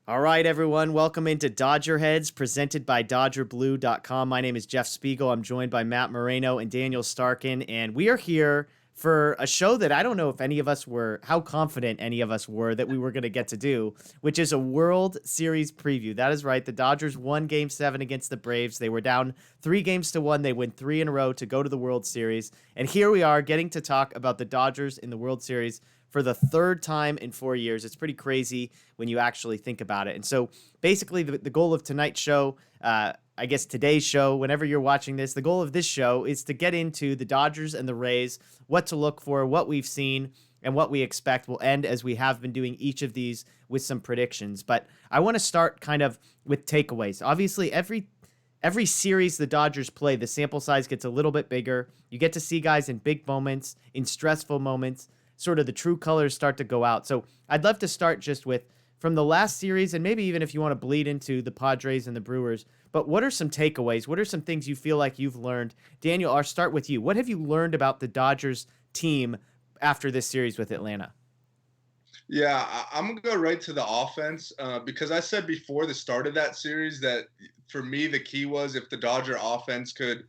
All right, everyone. Welcome into DodgerHeads, presented by DodgerBlue.com. My name is Jeff Spiegel. I'm joined by Matt Moreno and Daniel Starkand, and we are here for a show that I don't know if any of us were, how confident any of us were that we were going to get to do, which is a World Series preview. That is right. The Dodgers won Game 7 against the Braves. They were down 3-1. They win 3 in a row to go to the World Series. And here we are getting to talk about the Dodgers in the World Series for the third time in 4 years. It's pretty crazy when you actually think about it. And so basically the goal of tonight's show, I guess today's show, whenever you're watching this, the goal of this show is to get into the Dodgers and the Rays, what to look for, what we've seen, and what we expect. We'll end, as we have been doing each of these, with some predictions. But I want to start kind of with takeaways. Obviously, every series the Dodgers play, the sample size gets a little bit bigger. You get to see guys in big moments, in stressful moments. Sort of the true colors start to go out. So I'd love to start just with, from the last series, and maybe even if you want to bleed into the Padres and the Brewers, but what are some takeaways? What are some things you feel like you've learned? Daniel, I'll start with you. What have you learned about the Dodgers team after this series with Atlanta? Yeah, I'm going to go right to the offense because I said before the start of that series that for me the key was if the Dodger offense could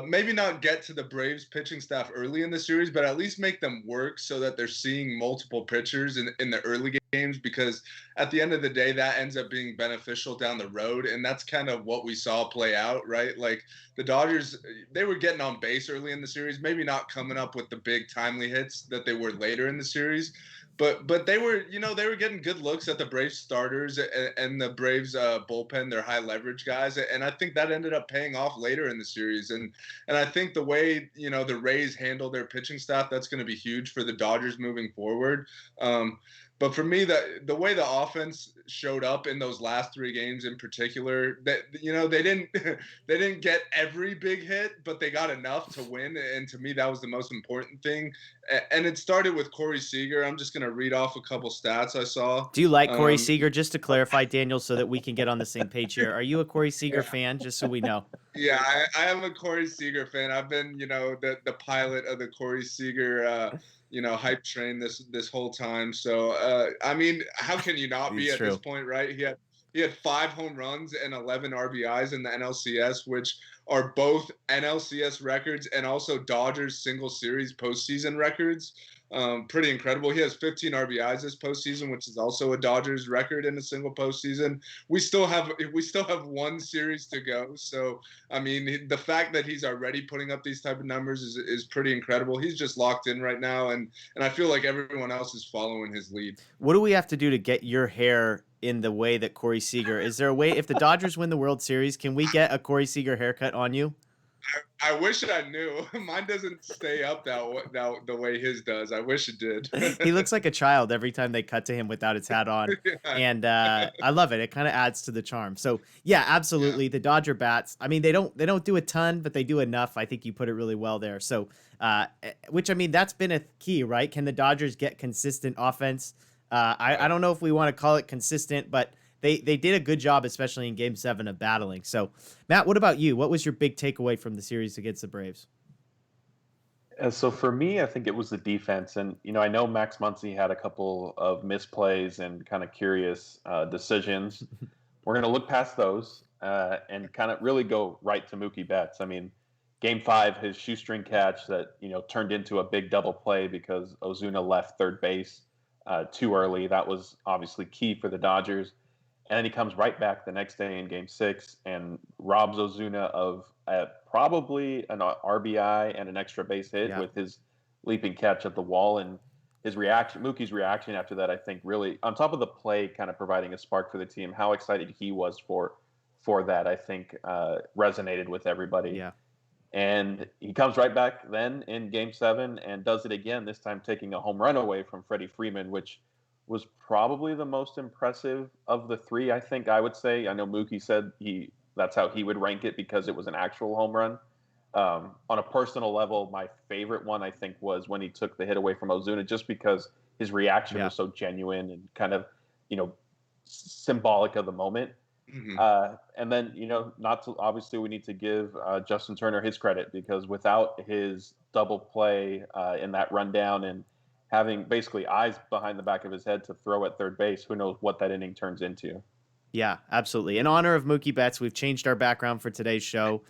maybe not get to the Braves pitching staff early in the series, but at least make them work so that they're seeing multiple pitchers in the early games, because at the end of the day, that ends up being beneficial down the road. And that's kind of what we saw play out, right? Like the Dodgers, they were getting on base early in the series, maybe not coming up with the big timely hits that they were later in the series. But they were, they were getting good looks at the Braves starters and the Braves bullpen, their high leverage guys, and I think that ended up paying off later in the series. And I think the way the Rays handle their pitching staff, that's going to be huge for the Dodgers moving forward. But for me, the way the offense showed up in those last 3 games in particular, that they didn't get every big hit, but they got enough to win. And to me, that was the most important thing. And it started with Corey Seager. I'm just going to read off a couple stats I saw. Do you like Corey Seager? Just to clarify, Daniel, so that we can get on the same page here. Are you a Corey Seager fan? Just so we know. Yeah, I am a Corey Seager fan. I've been, the pilot of the Corey Seager hype train this whole time. So, I mean, how can you not be at this point, right? He had 5 home runs and 11 RBIs in the NLCS, which are both NLCS records and also Dodgers single series postseason records. Pretty incredible. He has 15 RBIs this postseason, which is also a Dodgers record in a single postseason. We still have 1 series to go. So, I mean, the fact that he's already putting up these type of numbers is pretty incredible. He's just locked in right now, and I feel like everyone else is following his lead. What do we have to do to get your hair in the way that Corey Seager? Is there a way, if the Dodgers win the World Series, can we get a Corey Seager haircut on you? I wish I knew. Mine doesn't stay up the way his does. I wish it did. He looks like a child every time they cut to him without his hat on. Yeah. And I love it. It kind of adds to the charm. So, yeah, absolutely. Yeah. The Dodger bats, I mean, they don't do a ton, but they do enough. I think you put it really well there. So, which, I mean, that's been a key, right? Can the Dodgers get consistent offense? I don't know if we want to call it consistent, but they did a good job, especially in Game 7 of battling. So, Matt, what about you? What was your big takeaway from the series against the Braves? So for me, I think it was the defense. And, I know Max Muncy had a couple of misplays and kind of curious decisions. We're going to look past those and kind of really go right to Mookie Betts. I mean, Game 5, his shoestring catch that, turned into a big double play because Ozuna left third base too early. That was obviously key for the Dodgers. And then he comes right back the next day in Game 6 and robs Ozuna of probably an RBI and an extra base hit with his leaping catch at the wall. And his reaction, Mookie's reaction after that, I think really, on top of the play kind of providing a spark for the team, how excited he was for that, I think resonated with everybody. Yeah. And he comes right back then in Game 7 and does it again, this time taking a home run away from Freddie Freeman, which was probably the most impressive of the 3, I think I would say. I know Mookie said that's how he would rank it because it was an actual home run. On a personal level, my favorite one, I think, was when he took the hit away from Ozuna, just because his reaction was so genuine and kind of, symbolic of the moment. Hmm. And then, not to obviously we need to give Justin Turner his credit, because without his double play in that rundown and having basically eyes behind the back of his head to throw at third base, who knows what that inning turns into. Yeah, absolutely. In honor of Mookie Betts, we've changed our background for today's show.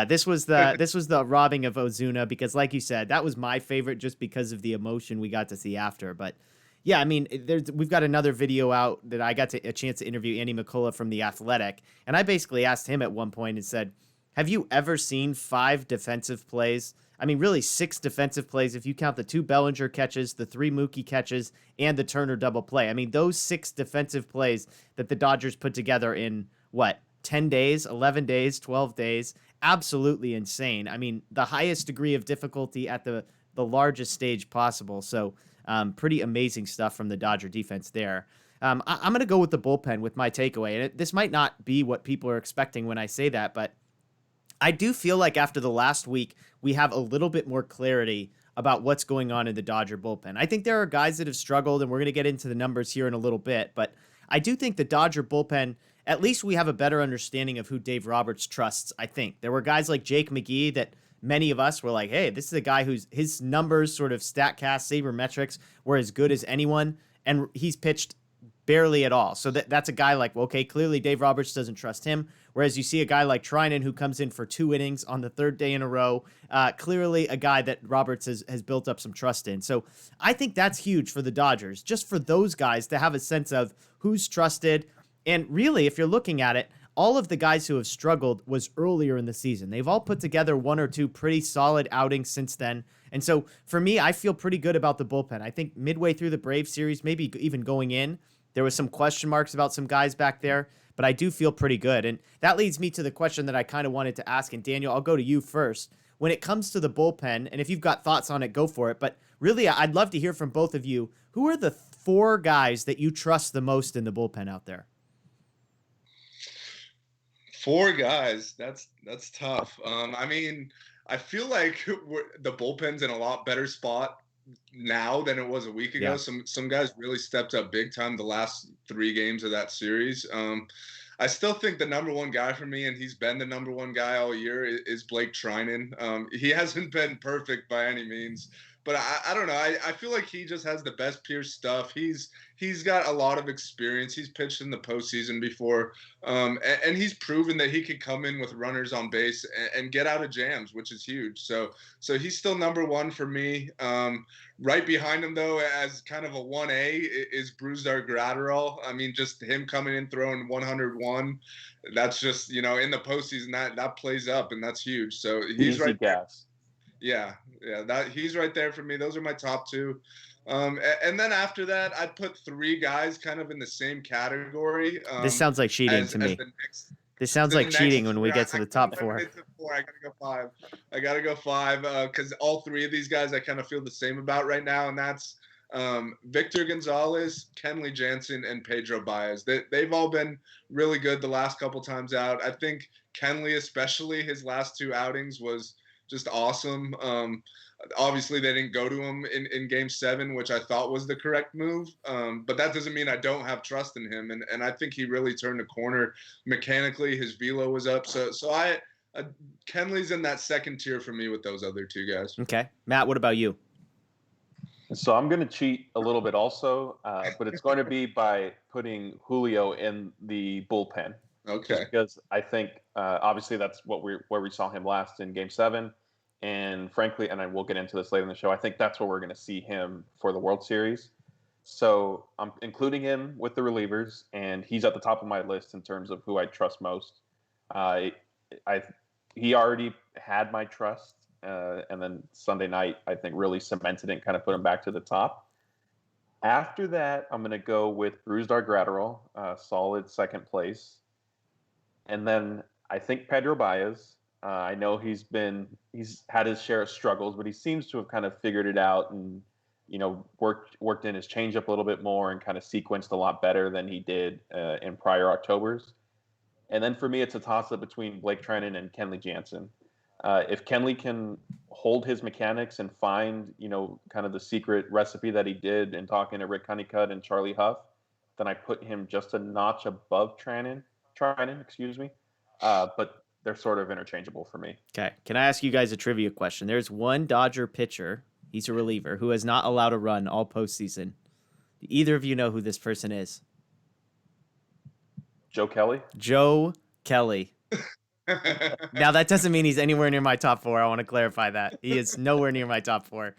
This was the robbing of Ozuna, because, like you said, that was my favorite just because of the emotion we got to see after. But yeah, I mean, we've got another video out that I got a chance to interview Andy McCullough from The Athletic, and I basically asked him at one point and said, "Have you ever seen 5 defensive plays? I mean, really 6 defensive plays if you count the 2 Bellinger catches, the 3 Mookie catches, and the Turner double play. I mean, those 6 defensive plays that the Dodgers put together in what, 10 days, 11 days, 12 days, absolutely insane. I mean, the highest degree of difficulty at the largest stage possible. So, pretty amazing stuff from the Dodger defense there. I'm going to go with the bullpen with my takeaway. And this might not be what people are expecting when I say that, but I do feel like after the last week, we have a little bit more clarity about what's going on in the Dodger bullpen. I think there are guys that have struggled, and we're going to get into the numbers here in a little bit, but I do think the Dodger bullpen, at least we have a better understanding of who Dave Roberts trusts, I think. There were guys like Jake McGee that many of us were like, hey, this is a guy whose his numbers, sort of StatCast, sabermetrics, were as good as anyone, and he's pitched barely at all. So that's a guy like, well, okay, clearly Dave Roberts doesn't trust him. Whereas you see a guy like Trinin who comes in for 2 innings on the 3rd day in a row, clearly a guy that Roberts has built up some trust in. So I think that's huge for the Dodgers, just for those guys to have a sense of who's trusted. And really, if you're looking at it, all of the guys who have struggled was earlier in the season. They've all put together 1 or 2 pretty solid outings since then. And so for me, I feel pretty good about the bullpen. I think midway through the Braves series, maybe even going in, there was some question marks about some guys back there, but I do feel pretty good. And that leads me to the question that I kind of wanted to ask. And Daniel, I'll go to you first. When it comes to the bullpen, and if you've got thoughts on it, go for it. But really, I'd love to hear from both of you. Who are the 4 guys that you trust the most in the bullpen out there? 4 guys. That's tough. I mean, I feel like the bullpen's in a lot better spot now than it was a week ago. Yeah. Some guys really stepped up big time the last 3 games of that series. I still think the number 1 guy for me, and he's been the number 1 guy all year, is Blake Treinen. He hasn't been perfect by any means, but I don't know. I feel like he just has the best pure stuff. He's got a lot of experience. He's pitched in the postseason before, and he's proven that he could come in with runners on base and get out of jams, which is huge. So he's still number 1 for me. Right behind him, though, as kind of a 1A, is Brusdar Graterol. I mean, just him coming in throwing 101. That's just, in the postseason, that plays up, and that's huge. So he's Easy right there. gas. Yeah, that he's right there for me. Those are my top 2. And then after that, I'd put 3 guys kind of in the same category. This sounds like cheating to me. This sounds like cheating when we get to the top 4. I gotta go 5. I gotta go 5 because all 3 of these guys I kind of feel the same about right now, and that's Victor Gonzalez, Kenley Jansen, and Pedro Baez. They've all been really good the last couple times out. I think Kenley, especially his last 2 outings, was just awesome. Obviously, they didn't go to him in Game 7, which I thought was the correct move. But that doesn't mean I don't have trust in him. And I think he really turned a corner mechanically. His velo was up. So Kenley's in that second tier for me with those other 2 guys. Okay. Matt, what about you? So I'm going to cheat a little bit also, but it's going to be by putting Julio in the bullpen. Okay. Because I think obviously that's where we saw him last in Game 7, and frankly, and I will get into this later in the show, I think that's where we're going to see him for the World Series. So I'm including him with the relievers, and he's at the top of my list in terms of who I trust most. He already had my trust, and then Sunday night I think really cemented it and kind of put him back to the top. After that, I'm going to go with Brusdar Graterol, solid second place. And then I think Pedro Baez. I know he's had his share of struggles, but he seems to have kind of figured it out and worked in his changeup a little bit more and kind of sequenced a lot better than he did in prior Octobers. And then for me, it's a toss-up between Blake Treinen and Kenley Jansen. If Kenley can hold his mechanics and find kind of the secret recipe that he did in talking to Rick Honeycutt and Charlie Huff, then I put him just a notch above Treinen. Trinin, excuse me. But they're sort of interchangeable for me. Okay. Can I ask you guys a trivia question? There's one Dodger pitcher, he's a reliever, who has not allowed a run all postseason. Do either of you know who this person is? Joe Kelly? Joe Kelly. Now, that doesn't mean he's anywhere near my top 4. I want to clarify that. He is nowhere near my top 4.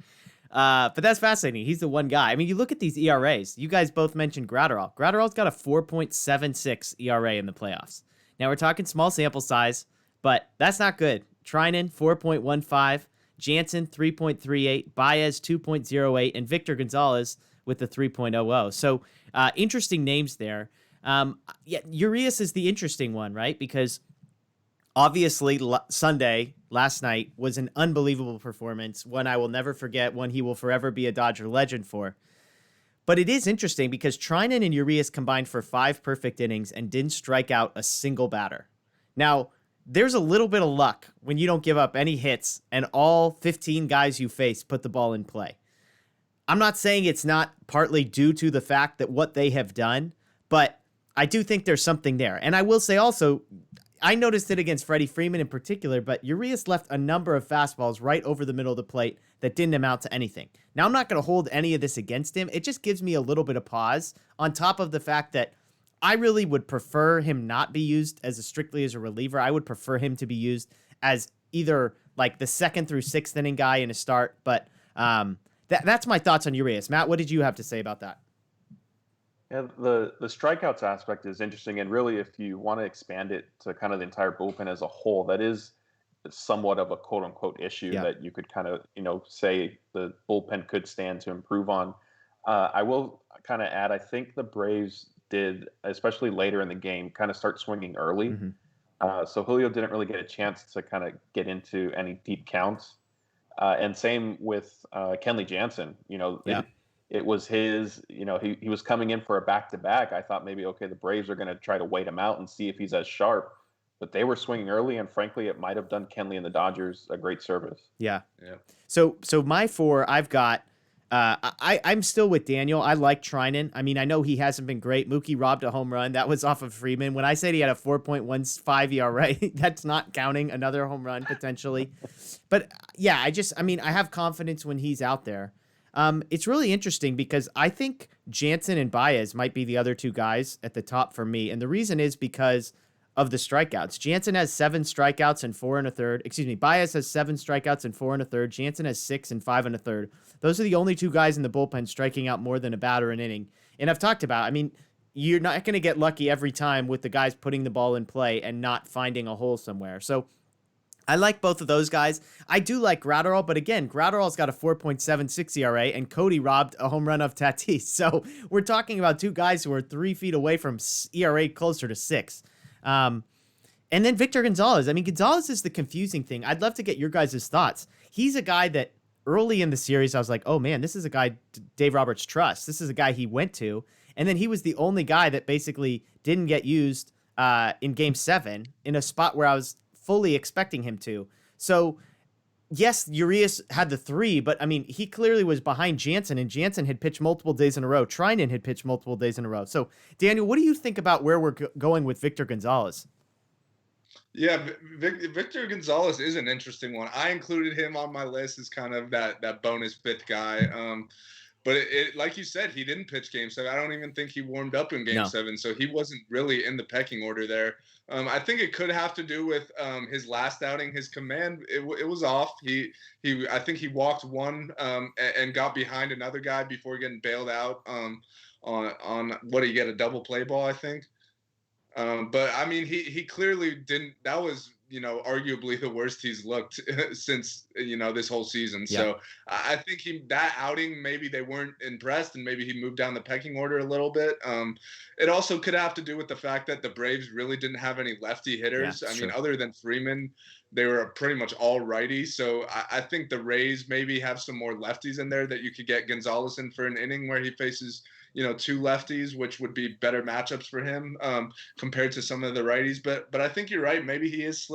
But that's fascinating. He's the one guy. I mean, you look at these ERAs. You guys both mentioned Gratterall. Gratterall's got a 4.76 ERA in the playoffs. Now, we're talking small sample size, but that's not good. Trinin, 4.15. Jansen, 3.38. Baez, 2.08. And Victor Gonzalez with the 3.00. So, interesting names there. Urias is the interesting one, right? Because obviously, Sunday, last night, was an unbelievable performance, one I will never forget, one he will forever be a Dodger legend for. But it is interesting because Trinin and Urias combined for 5 perfect innings and didn't strike out a single batter. Now, there's a little bit of luck when you don't give up any hits and all 15 guys you face put the ball in play. I'm not saying it's not partly due to the fact that what they have done, but I do think there's something there. And I will say also, I noticed it against Freddie Freeman in particular, but Urias left a number of fastballs right over the middle of the plate that didn't amount to anything. Now, I'm not going to hold any of this against him. It just gives me a little bit of pause on top of the fact that I really would prefer him not be used strictly as a reliever. I would prefer him to be used as either like the 2nd through 6th inning guy in a start. But that's my thoughts on Urias. Matt, what did you have to say about that? Yeah, the strikeouts aspect is interesting, and really, if you want to expand it to kind of the entire bullpen as a whole, that is somewhat of a quote unquote issue that you could kind of say the bullpen could stand to improve on. I will kind of add, I think the Braves did, especially later in the game, kind of start swinging early. Mm-hmm. So Julio didn't really get a chance to kind of get into any deep counts, and same with Kenley Jansen. It was his, he was coming in for a back-to-back. I thought maybe, okay, the Braves are going to try to wait him out and see if he's as sharp. But they were swinging early, and frankly, it might have done Kenley and the Dodgers a great service. Yeah. So my 4, I've got, I'm still with Daniel. I like Trinin. I mean, I know he hasn't been great. Mookie robbed a home run. That was off of Freeman. When I said he had a 4.15 ERA, that's not counting another home run potentially. But yeah, I have confidence when he's out there. It's really interesting because I think Jansen and Baez might be the other 2 guys at the top for me. And the reason is because of the strikeouts. Jansen has 7 strikeouts and 4 1/3. Excuse me. Baez has 7 strikeouts and 4 1/3. Jansen has 6 and 5 1/3. Those are the only 2 guys in the bullpen striking out more than a batter an inning. And I've talked about, I mean, you're not going to get lucky every time with the guys putting the ball in play and not finding a hole somewhere. So I like both of those guys. I do like Gratterall, but again, Gratterall's got a 4.76 ERA, and Cody robbed a home run of Tatis. So we're talking about 2 guys who are 3 feet away from ERA closer to 6. And then Victor Gonzalez. I mean, Gonzalez is the confusing thing. I'd love to get your guys' thoughts. He's a guy that early in the series, I was like, oh man, this is a guy Dave Roberts trusts. This is a guy he went to. And then he was the only guy that basically didn't get used in Game 7 in a spot where I was fully expecting him to. So yes, Urias had the 3, but I mean, he clearly was behind Jansen, and Jansen had pitched multiple days in a row. Trinin had pitched multiple days in a row. So Daniel, what do you think about where we're going with Victor Gonzalez? Yeah, Victor Gonzalez is an interesting one. I included him on my list as kind of that bonus 5th guy. But it like you said, he didn't pitch Game 7. I don't even think he warmed up in Game 7, so he wasn't really in the pecking order there. I think it could have to do with his last outing. His command, it was off. I think he walked one and got behind another guy before getting bailed out on what did he get, a double play ball, I think. But I mean, he clearly didn't. That was arguably the worst he's looked since this whole season. Yeah. So I think that outing, maybe they weren't impressed, and maybe he moved down the pecking order a little bit. It also could have to do with the fact that the Braves really didn't have any lefty hitters. Yeah, I mean, other than Freeman, they were pretty much all righty. So I think the Rays maybe have some more lefties in there that you could get Gonzalez in for an inning where he faces two lefties, which would be better matchups for him compared to some of the righties. But I think you're right. Maybe he is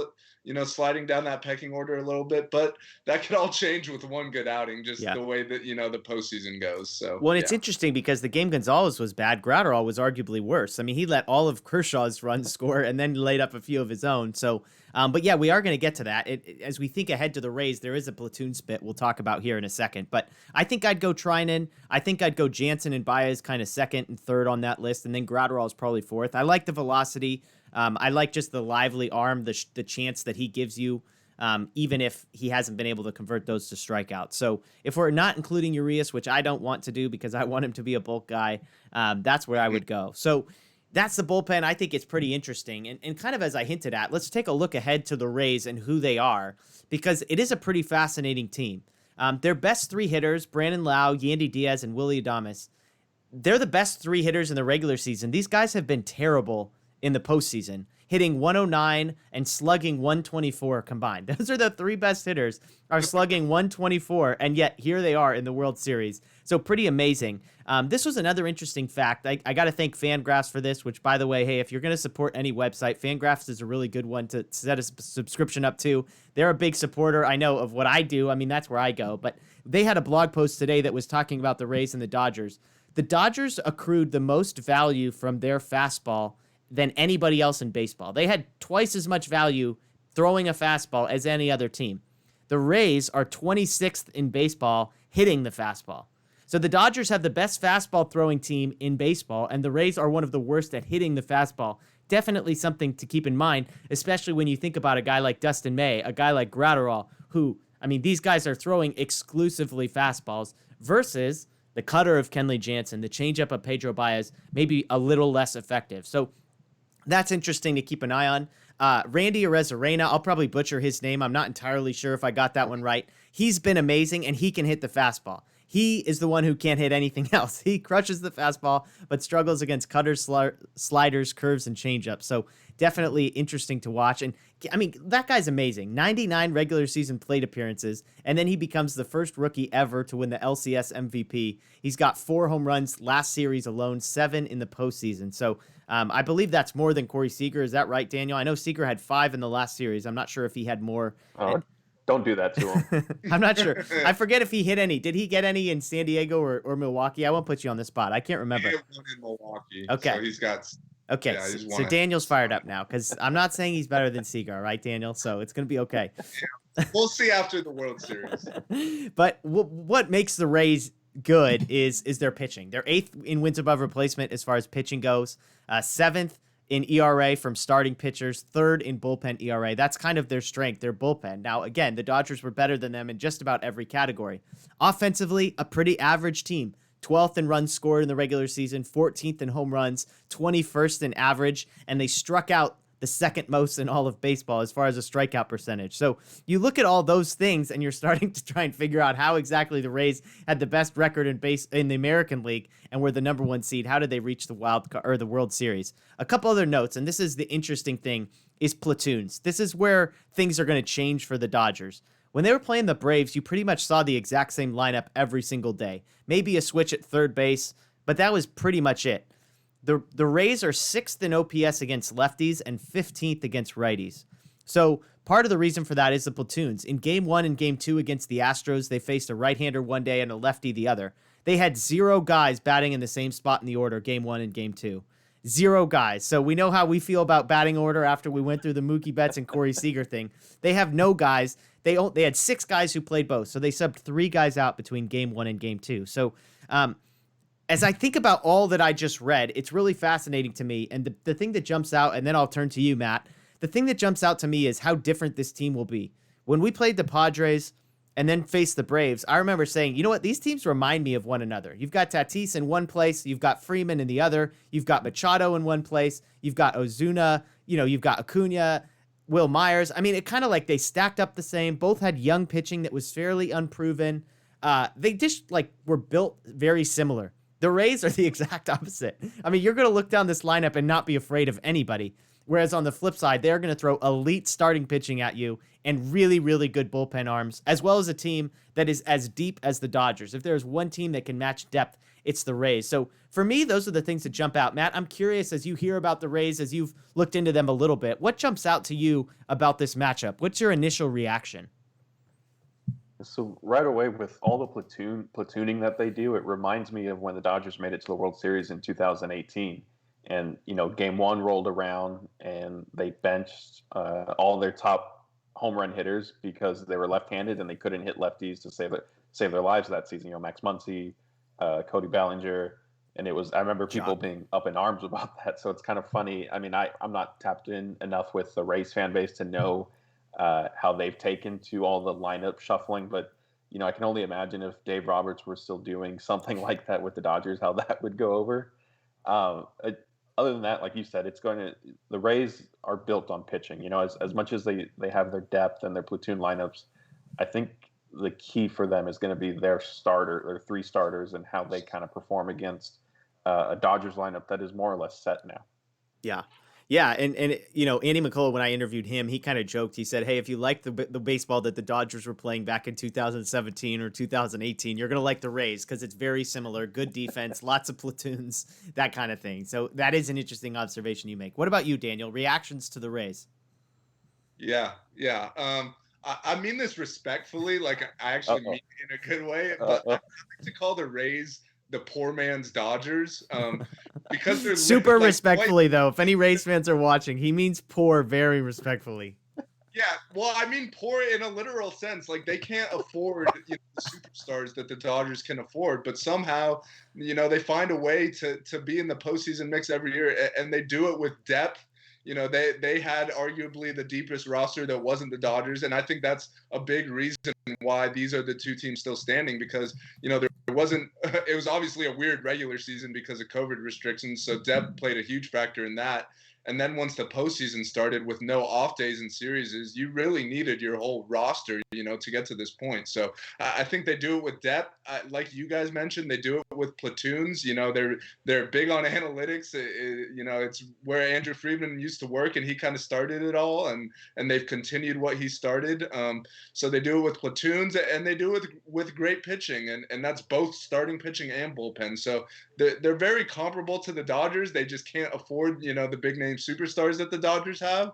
sliding down that pecking order a little bit, but that could all change with one good outing, just the way that, the postseason goes. So, well, it's interesting because the game Gonzalez was bad. Gratterall was arguably worse. I mean, he let all of Kershaw's runs score and then laid up a few of his own. So, but yeah, we are going to get to that. As we think ahead to the Rays, there is a platoon spit we'll talk about here in a second. But I think I'd go Trinin. I think I'd go Jansen and Baez kind of second and third on that list, and then Gratterall is probably fourth. I like the velocity. I like just the lively arm, the chance that he gives you, even if he hasn't been able to convert those to strikeouts. So if we're not including Urias, which I don't want to do because I want him to be a bulk guy, that's where I would go. So that's the bullpen. I think it's pretty interesting. And kind of as I hinted at, let's take a look ahead to the Rays and who they are, because it is a pretty fascinating team. Their best three hitters, Brandon Lau, Yandy Diaz, and Willy Adames, they're the best three hitters in the regular season. These guys have been terrible in the postseason, hitting 109 and slugging 124 combined. Those are the three best hitters, are slugging 124, and yet here they are in the World Series. So pretty amazing. This was another interesting fact. I got to thank Fangraphs for this, which, by the way, hey, if you're going to support any website, Fangraphs is a really good one to set a subscription up to. They're a big supporter, I know, of what I do. I mean, that's where I go. But they had a blog post today that was talking about the Rays and the Dodgers. The Dodgers accrued the most value from their fastball than anybody else in baseball. They had twice as much value throwing a fastball as any other team. The Rays are 26th in baseball hitting the fastball. So the Dodgers have the best fastball throwing team in baseball, and the Rays are one of the worst at hitting the fastball. Definitely something to keep in mind, especially when you think about a guy like Dustin May, a guy like Gratterall, who, I mean, these guys are throwing exclusively fastballs versus the cutter of Kenley Jansen, the changeup of Pedro Baez, maybe a little less effective. So that's interesting to keep an eye on. Randy Rezarena, I'll probably butcher his name. I'm not entirely sure if I got that one right. He's been amazing, and he can hit the fastball. He is the one who can't hit anything else. He crushes the fastball, but struggles against cutters, sliders, curves, and changeups. So definitely interesting to watch. And I mean, that guy's amazing. 99 regular season plate appearances, and then he becomes the first rookie ever to win the LCS MVP. He's got 4 home runs last series alone, 7 in the postseason. So I believe that's more than Corey Seeger. Is that right, Daniel? I know Seeger had 5 in the last series. I'm not sure if he had more. Don't do that to him. I'm not sure. I forget if he hit any. Did he get any in San Diego or Milwaukee? I won't put you on the spot. I can't remember. He hit one in Milwaukee. Okay. So he's got. Okay. Yeah, so Daniel's fired up now because I'm not saying he's better than Seager, right, Daniel? So it's going to be okay. Yeah. We'll see after the World Series. But what makes the Rays good is their pitching. They're 8th in wins above replacement as far as pitching goes, 7th in ERA from starting pitchers, 3rd in bullpen ERA. That's kind of their strength, their bullpen. Now, again, the Dodgers were better than them in just about every category. Offensively, a pretty average team. 12th in runs scored in the regular season, 14th in home runs, 21st in average, and they struck out the second most in all of baseball as far as a strikeout percentage. So you look at all those things and you're starting to try and figure out how exactly the Rays had the best record in the American League and were the number 1 seed. How did they reach the the World Series? A couple other notes, and this is the interesting thing, is platoons. This is where things are going to change for the Dodgers. When they were playing the Braves, you pretty much saw the exact same lineup every single day. Maybe a switch at third base, but that was pretty much it. The Rays are 6th in OPS against lefties and 15th against righties. So part of the reason for that is the platoons. In Game 1 and Game 2 against the Astros, they faced a right-hander one day and a lefty the other. They had 0 guys batting in the same spot in the order, Game 1 and Game 2. 0 guys. So we know how we feel about batting order after we went through the Mookie Betts and Corey Seager thing. They have no guys. They had 6 guys who played both. So they subbed 3 guys out between Game 1 and Game 2. So as I think about all that I just read, it's really fascinating to me. And the thing that jumps out, and then I'll turn to you, Matt, the thing that jumps out to me is how different this team will be. When we played the Padres and then faced the Braves, I remember saying, you know what, these teams remind me of one another. You've got Tatis in one place, you've got Freeman in the other, you've got Machado in one place, you've got Ozuna, you've got Acuna, Will Myers. I mean, it kind of like they stacked up the same. Both had young pitching that was fairly unproven. They just were built very similar. The Rays are the exact opposite. I mean, you're going to look down this lineup and not be afraid of anybody. Whereas on the flip side, they're going to throw elite starting pitching at you and really, really good bullpen arms, as well as a team that is as deep as the Dodgers. If there's one team that can match depth it's the Rays. So for me, those are the things that jump out. Matt, I'm curious, as you hear about the Rays, as you've looked into them a little bit, what jumps out to you about this matchup? What's your initial reaction? So right away, with all the platooning that they do, it reminds me of when the Dodgers made it to the World Series in 2018. And, game one rolled around and they benched all their top home run hitters because they were left-handed and they couldn't hit lefties to save their lives that season. Max Muncy, Cody Bellinger. And I remember people being up in arms about that. So it's kind of funny. I mean, I'm not tapped in enough with the Rays fan base to know how they've taken to all the lineup shuffling. But, I can only imagine if Dave Roberts were still doing something like that with the Dodgers, how that would go over. Other than that, like you said, the Rays are built on pitching. As much as they have their depth and their platoon lineups, I think the key for them is going to be their three starters, and how they kind of perform against a Dodgers lineup that is more or less set now. Yeah. Yeah, and Andy McCullough, when I interviewed him, he kind of joked. He said, "Hey, if you like the baseball that the Dodgers were playing back in 2017 or 2018, you're going to like the Rays because it's very similar. Good defense, lots of platoons, that kind of thing." So that is an interesting observation you make. What about you, Daniel? Reactions to the Rays? Yeah. I mean this respectfully. Like, I actually mean it in a good way. But I like to call the Rays the poor man's Dodgers, because they're super respectfully, though. If any Rays fans are watching, he means poor very respectfully. Yeah, well, I mean poor in a literal sense. Like, they can't afford the superstars that the Dodgers can afford, but somehow they find a way to be in the postseason mix every year, and they do it with depth. They had arguably the deepest roster that wasn't the Dodgers, and I think that's a big reason why these are the two teams still standing, because there wasn't it was obviously a weird regular season because of COVID restrictions, so depth played a huge factor in that. And then once the postseason started with no off days and series, you really needed your whole roster, to get to this point. So I think they do it with depth. Like you guys mentioned, they do it with platoons. They're big on analytics. It's where Andrew Friedman used to work, and he kind of started it all, and they've continued what he started. So they do it with platoons, and they do it with great pitching, and that's both starting pitching and bullpen. So they're very comparable to the Dodgers. They just can't afford, the big name superstars that the Dodgers have.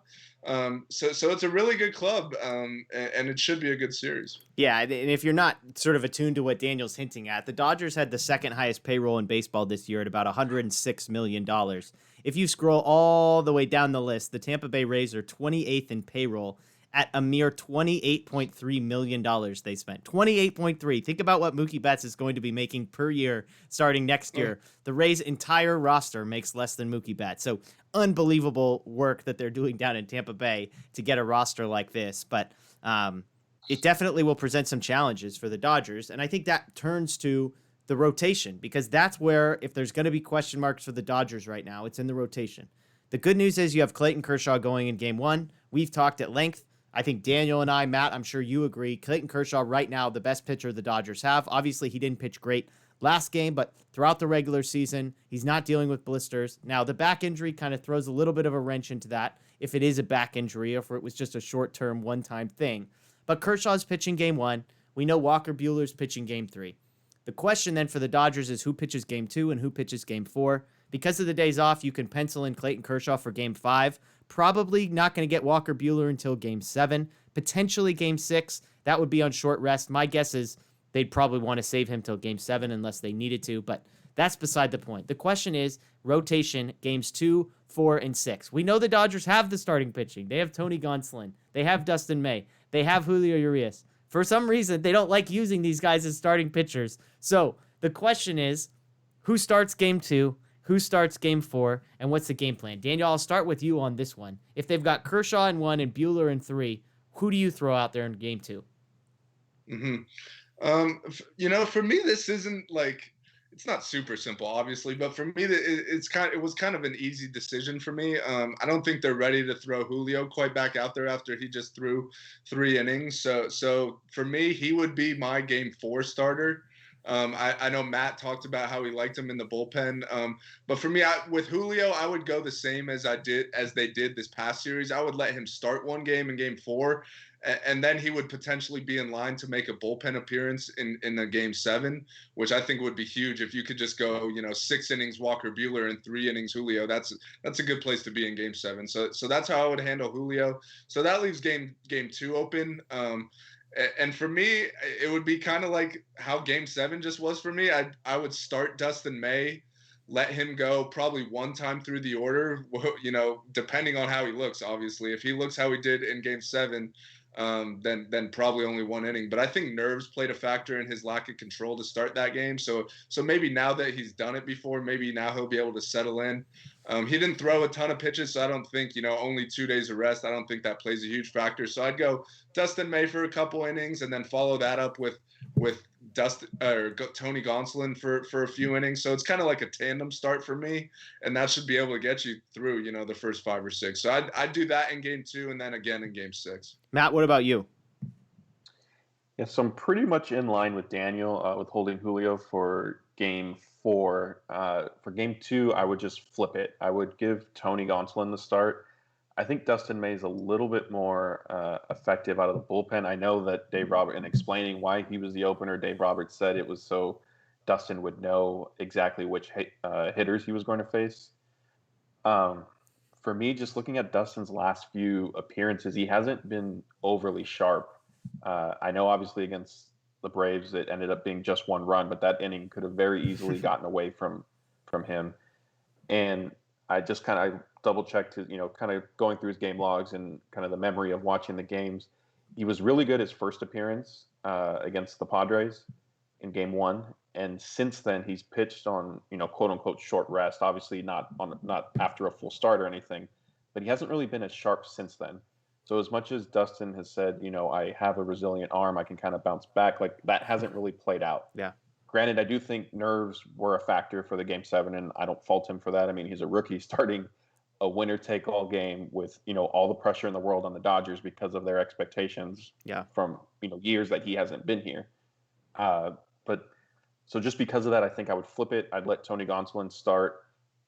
So it's a really good club, and it should be a good series. Yeah, and if you're not sort of attuned to what Daniel's hinting at, the Dodgers had the second highest payroll in baseball this year at about $106 million. If you scroll all the way down the list, the Tampa Bay Rays are 28th in payroll at a mere $28.3 million they spent. 28.3. Think about what Mookie Betts is going to be making per year starting next year. The Rays' entire roster makes less than Mookie Betts. So unbelievable work that they're doing down in Tampa Bay to get a roster like this. But it definitely will present some challenges for the Dodgers. And I think that turns to the rotation, because that's where, if there's going to be question marks for the Dodgers right now, it's in the rotation. The good news is you have Clayton Kershaw going in game one. We've talked at length. I think Daniel and I, Matt, I'm sure you agree, Clayton Kershaw right now, the best pitcher the Dodgers have. Obviously, he didn't pitch great last game, but throughout the regular season, he's not dealing with blisters. Now, the back injury kind of throws a little bit of a wrench into that, if it is a back injury, or if it was just a short-term, one-time thing. But Kershaw's pitching game one. We know Walker Buehler's pitching game three. The question then for the Dodgers is who pitches game two and who pitches game four. Because of the days off, you can pencil in Clayton Kershaw for game five. Probably not going to get Walker Buehler until game seven, potentially game six. That would be on short rest. My guess is they'd probably want to save him till game seven unless they needed to, but that's beside the point. The question is rotation games 2, 4, and 6. We know the Dodgers have the starting pitching. They have Tony Gonzalez. They have Dustin May. They have Julio Urias. For some reason, they don't like using these guys as starting pitchers. So the question is, who starts game 2? Who starts game 4? And what's the game plan? Daniel, I'll start with you on this one. If they've got Kershaw in 1 and Buehler in 3, who do you throw out there in game 2? For me, this isn't like, it's not super simple, obviously, but for me, it was kind of an easy decision for me. I don't think they're ready to throw Julio quite back out there after he just threw 3 innings. So for me, he would be my game 4 starter. I know Matt talked about how he liked him in the bullpen. But for me, with Julio, I would go the same as they did this past series. I would let him start one game in Game 4, and then he would potentially be in line to make a bullpen appearance in the Game 7, which I think would be huge if you could just go, 6 innings Walker Buehler and 3 innings Julio. That's a good place to be in Game 7. So that's how I would handle Julio. So that leaves Game 2 open. And for me, it would be kind of like how Game 7 just was for me. I would start Dustin May, let him go probably one time through the order, depending on how he looks, obviously. If he looks how he did in Game 7, then probably only one inning. But I think nerves played a factor in his lack of control to start that game. So maybe now that he's done it before, maybe now he'll be able to settle in. He didn't throw a ton of pitches, so I don't think, only 2 days of rest. I don't think that plays a huge factor. So I'd go Dustin May for a couple innings and then follow that up with Tony Gonsolin for a few innings. So it's kind of like a tandem start for me, and that should be able to get you through, the first 5 or 6. So I'd do that in Game 2 and then again in Game 6. Matt, what about you? Yeah, so I'm pretty much in line with Daniel with holding Julio for Game 4. For Game 2, I would just flip it. I would give Tony Gonsolin the start. I think Dustin May is a little bit more effective out of the bullpen. I know that Dave Roberts, in explaining why he was the opener, Dave Roberts said it was so Dustin would know exactly which hitters he was going to face. For me, just looking at Dustin's last few appearances, he hasn't been overly sharp. I know obviously against the Braves it ended up being just 1 run, but that inning could have very easily gotten away from him. And I just kind of double checked his, kind of going through his game logs and kind of the memory of watching the games. He was really good his first appearance against the Padres in Game 1, and since then he's pitched on, quote unquote short rest. Obviously not after a full start or anything, but he hasn't really been as sharp since then. So as much as Dustin has said, I have a resilient arm, I can kind of bounce back, like that hasn't really played out. Yeah. Granted, I do think nerves were a factor for the Game 7, and I don't fault him for that. I mean, he's a rookie starting a winner-take-all game with, all the pressure in the world on the Dodgers because of their expectations from, years that he hasn't been here. But so just because of that, I think I would flip it. I'd let Tony Gonsolin start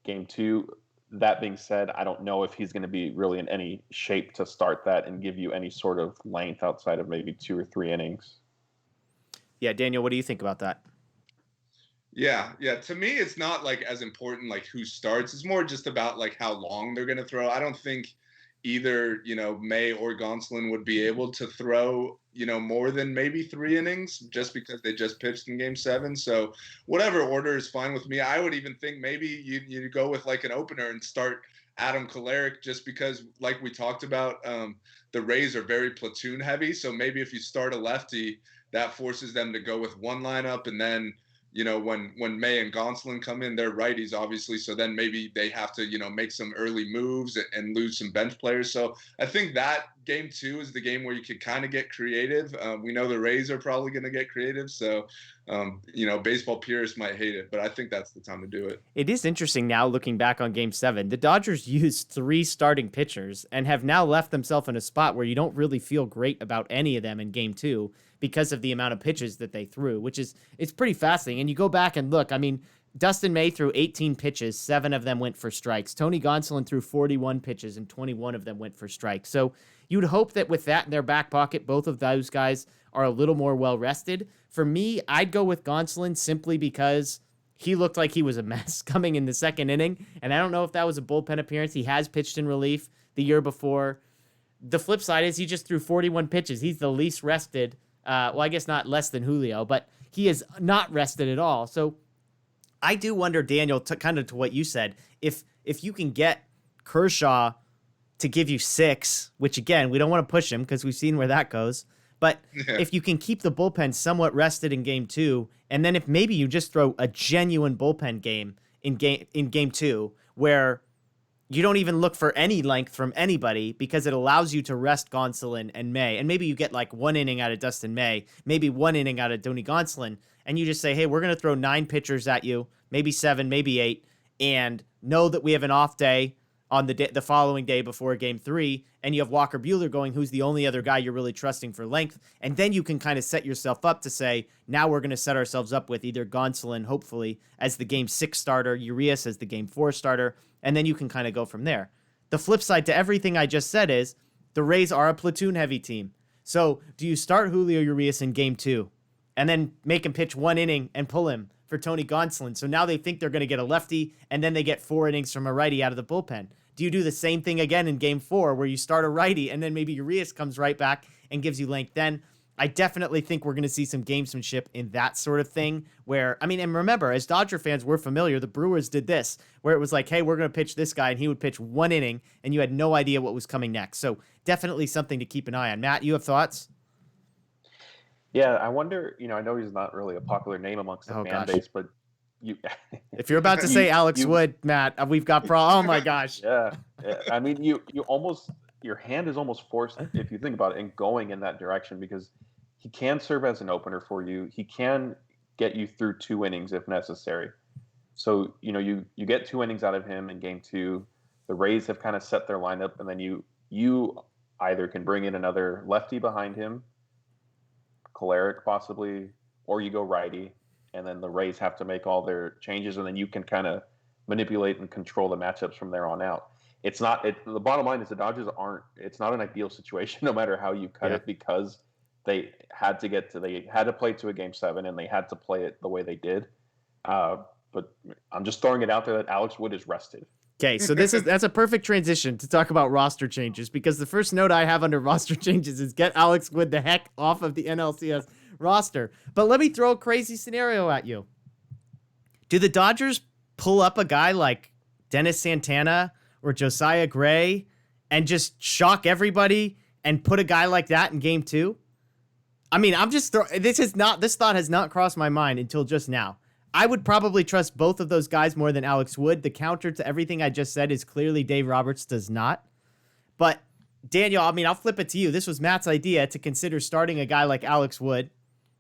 Game 2. That being said, I don't know if he's going to be really in any shape to start that and give you any sort of length outside of maybe 2 or 3 innings. Yeah, Daniel, what do you think about that? Yeah. To me, it's not like as important like who starts. It's more just about like how long they're going to throw. I don't think either, May or Gonsolin would be able to throw, more than maybe 3 innings just because they just pitched in Game 7. So whatever order is fine with me. I would even think maybe you go with like an opener and start Adam Kolarek just because, like we talked about, the Rays are very platoon heavy. So maybe if you start a lefty, that forces them to go with one lineup, and then when May and Gonsolin come in, they're righties, obviously. So then maybe they have to, make some early moves and lose some bench players. So I think that Game 2 is the game where you could kind of get creative. We know the Rays are probably going to get creative. So, baseball purists might hate it, but I think that's the time to do it. It is interesting now looking back on Game 7. The Dodgers used 3 starting pitchers and have now left themselves in a spot where you don't really feel great about any of them in Game 2 because of the amount of pitches that they threw, which is it's pretty fascinating. And you go back and look, I mean, Dustin May threw 18 pitches, 7 of them went for strikes. Tony Gonsolin threw 41 pitches and 21 of them went for strikes. So you'd hope that with that in their back pocket, both of those guys are a little more well-rested. For me, I'd go with Gonsolin simply because he looked like he was a mess coming in the second inning, and I don't know if that was a bullpen appearance. He has pitched in relief the year before. The flip side is he just threw 41 pitches. He's the least rested. Well, I guess not less than Julio, but he is not rested at all. So I do wonder, Daniel, kind of to what you said, if you can get Kershaw to give you 6, which again, we don't want to push him because we've seen where that goes. But if you can keep the bullpen somewhat rested in Game 2, and then if maybe you just throw a genuine bullpen game in Game 2 where you don't even look for any length from anybody because it allows you to rest Gonsolin and May, and maybe you get like 1 inning out of Dustin May, maybe 1 inning out of Tony Gonsolin, and you just say, hey, we're going to throw 9 pitchers at you, maybe 7, maybe 8, and know that we have an off day on the following day before game 3, and you have Walker Buehler going, who's the only other guy you're really trusting for length. And then you can kind of set yourself up to say, now we're going to set ourselves up with either Gonzalez, hopefully, as the game 6 starter, Urias as the game 4 starter, and then you can kind of go from there. The flip side to everything I just said is the Rays are a platoon-heavy team. So do you start Julio Urias in game 2 and then make him pitch 1 inning and pull him for Tony Gonzalez? So now they think they're going to get a lefty, and then they get 4 innings from a righty out of the bullpen. Do you do the same thing again in game 4 where you start a righty and then maybe Urias comes right back and gives you length then? I definitely think we're going to see some gamesmanship in that sort of thing where, I mean, and remember, as Dodger fans, we're familiar. The Brewers did this where it was like, hey, we're going to pitch this guy, and he would pitch 1 inning and you had no idea what was coming next. So definitely something to keep an eye on. Matt, you have thoughts? Yeah, I wonder, I know he's not really a popular name amongst the fan base, but if you're about to say Alex Wood, Matt, we've got oh my gosh. Yeah. I mean, your hand is almost forced, if you think about it, in going in that direction, because he can serve as an opener for you. He can get you through 2 innings if necessary. So, you get 2 innings out of him in game 2. The Rays have kind of set their lineup, and then you either can bring in another lefty behind him, Kolarek possibly, or you go righty, and then the Rays have to make all their changes, and then you can kind of manipulate and control the matchups from there on out. The bottom line is the Dodgers it's not an ideal situation no matter how you cut it, because they had to play to a game 7, and they had to play it the way they did. But I'm just throwing it out there that Alex Wood is rested. Okay, so that's a perfect transition to talk about roster changes, because the first note I have under roster changes is get Alex Wood the heck off of the NLCS roster. But let me throw a crazy scenario at you. Do the Dodgers pull up a guy like Dennis Santana or Josiah Gray and just shock everybody and put a guy like that in game 2? I mean, this thought has not crossed my mind until just now. I would probably trust both of those guys more than Alex Wood. The counter to everything I just said is clearly Dave Roberts does not. But Daniel, I mean, I'll flip it to you. This was Matt's idea to consider starting a guy like Alex Wood,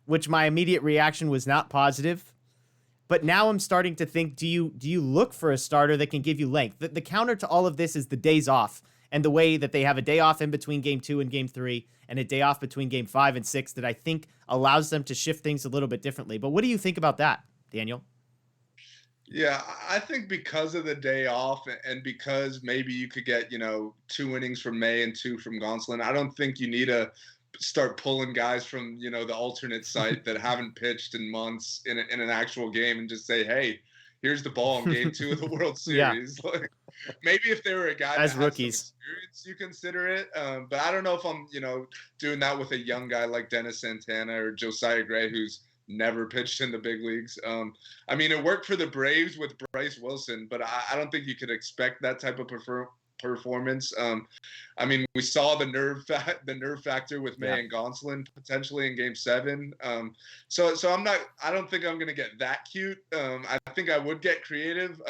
which my immediate reaction was not positive. But now I'm starting to think, do you look for a starter that can give you length? The counter to all of this is the days off, and the way that they have a day off in between game 2 and game 3 and a day off between game 5 and 6 that I think allows them to shift things a little bit differently. But what do you think about that, Daniel? Yeah, I think because of the day off, and because maybe you could get, 2 innings from May and 2 from Gonzalez, I don't think you need to start pulling guys from, the alternate site that haven't pitched in months in an actual game and just say, hey, here's the ball in game 2 of the World Series. Yeah. Like, maybe if they were a guy as that rookies, has some experience, you consider it. But I don't know if I'm, doing that with a young guy like Dennis Santana or Josiah Gray, who's never pitched in the big leagues. I mean, it worked for the Braves with Bryce Wilson, but I don't think you could expect that type of performance. I mean, we saw the nerve factor with May and Gonzalez potentially in game 7. So I don't think I'm going to get that cute. I think I would get creative.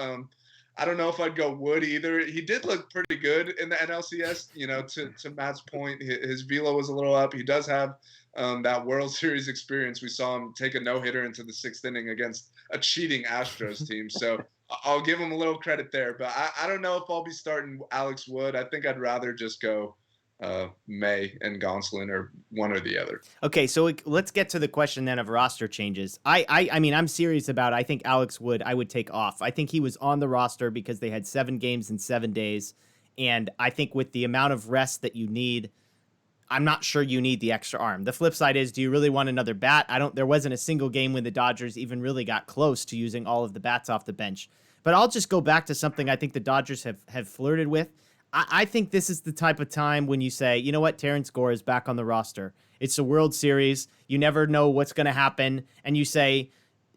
I don't know if I'd go Wood either. He did look pretty good in the NLCS, to Matt's point, his velo was a little up. He does have that World Series experience. We saw him take a no-hitter into the 6th inning against a cheating Astros team. So I'll give him a little credit there. But I don't know if I'll be starting Alex Wood. I think I'd rather just go May and Gonzalez, or one or the other. Okay, so let's get to the question then of roster changes. I mean, I'm serious about it. I think Alex Wood, I would take off. I think he was on the roster because they had 7 games in 7 days. And I think with the amount of rest that you need, I'm not sure you need the extra arm. The flip side is, do you really want another bat? There wasn't a single game when the Dodgers even really got close to using all of the bats off the bench. But I'll just go back to something I think the Dodgers have flirted with. I think this is the type of time when you say, you know what, Terrence Gore is back on the roster. It's a World Series. You never know what's going to happen. And you say,